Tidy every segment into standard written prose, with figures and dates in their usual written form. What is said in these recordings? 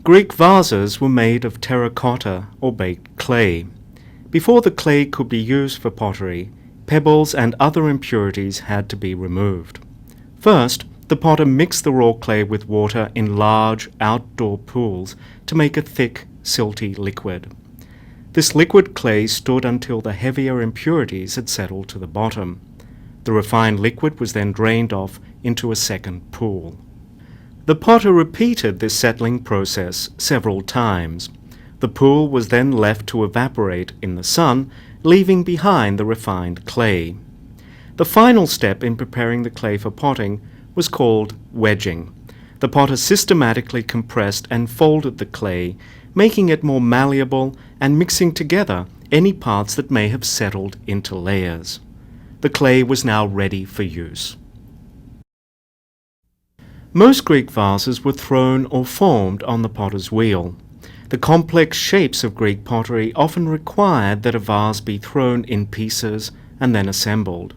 Greek vases were made of terracotta or baked clay. Before the clay could be used for pottery, pebbles and other impurities had to be removed. First, the potter mixed the raw clay with water in large outdoor pools to make a thick, silty liquid. This liquid clay stood until the heavier impurities had settled to the bottom. The refined liquid was then drained off into a second pool. The potter repeated this settling process several times. The pool was then left to evaporate in the sun, leaving behind the refined clay. The final step in preparing the clay for potting was called wedging. The potter systematically compressed and folded the clay, making it more malleable and mixing together any parts that may have settled into layers. The clay was now ready for use. Most Greek vases were thrown or formed on the potter's wheel. The complex shapes of Greek pottery often required that a vase be thrown in pieces and then assembled.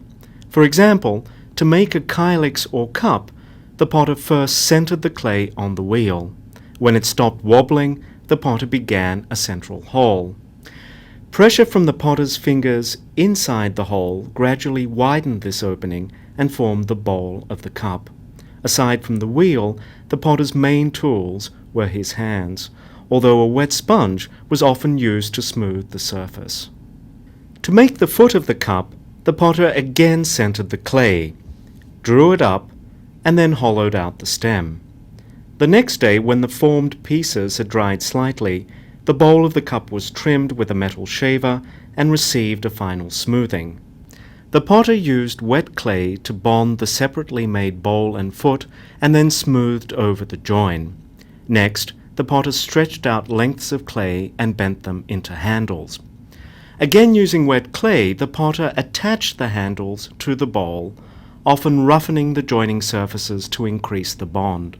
For example, to make a kylix or cup, the potter first centered the clay on the wheel. When it stopped wobbling, the potter began a central hole. Pressure from the potter's fingers inside the hole gradually widened this opening and formed the bowl of the cup. Aside from the wheel, the potter's main tools were his hands, although a wet sponge was often used to smooth the surface. To make the foot of the cup, the potter again centered the clay, drew it up, and then hollowed out the stem. The next day, when the formed pieces had dried slightly, the bowl of the cup was trimmed with a metal shaver and received a final smoothing. The potter used wet clay to bond the separately made bowl and foot and then smoothed over the join. Next, the potter stretched out lengths of clay and bent them into handles. Again using wet clay, the potter attached the handles to the bowl, often roughening the joining surfaces to increase the bond.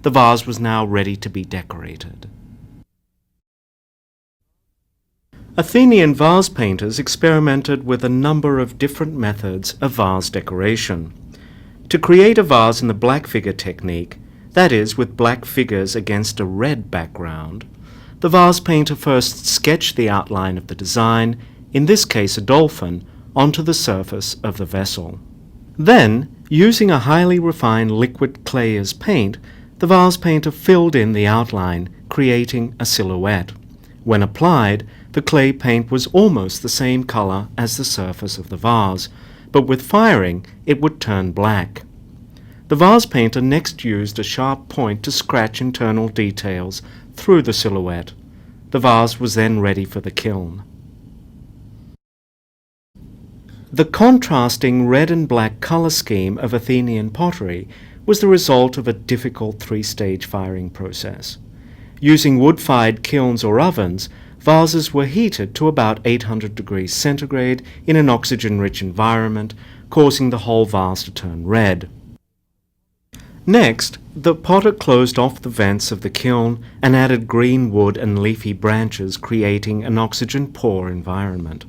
The vase was now ready to be decorated. Athenian vase painters experimented with a number of different methods of vase decoration. To create a vase in the black figure technique, that is, with black figures against a red background, the vase painter first sketched the outline of the design, in this case a dolphin, onto the surface of the vessel. Then, using a highly refined liquid clay as paint, the vase painter filled in the outline, creating a silhouette. When applied, the clay paint was almost the same color as the surface of the vase, but with firing it would turn black. The vase painter next used a sharp point to scratch internal details through the silhouette. The vase was then ready for the kiln. The contrasting red and black color scheme of Athenian pottery was the result of a difficult three-stage firing process. Using wood-fired kilns or ovens, vases were heated to about 800 degrees centigrade in an oxygen-rich environment, causing the whole vase to turn red. Next, the potter closed off the vents of the kiln and added green wood and leafy branches, creating an oxygen-poor environment.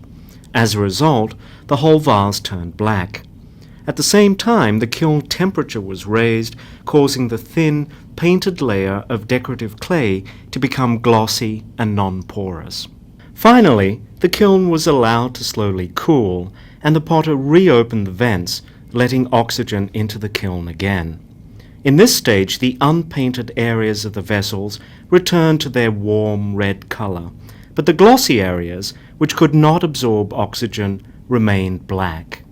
As a result, the whole vase turned black. At the same time, the kiln temperature was raised, causing the thin, painted layer of decorative clay to become glossy and non-porous. Finally, the kiln was allowed to slowly cool, and the potter reopened the vents, letting oxygen into the kiln again. In this stage, the unpainted areas of the vessels returned to their warm red color, but the glossy areas, which could not absorb oxygen, remained black.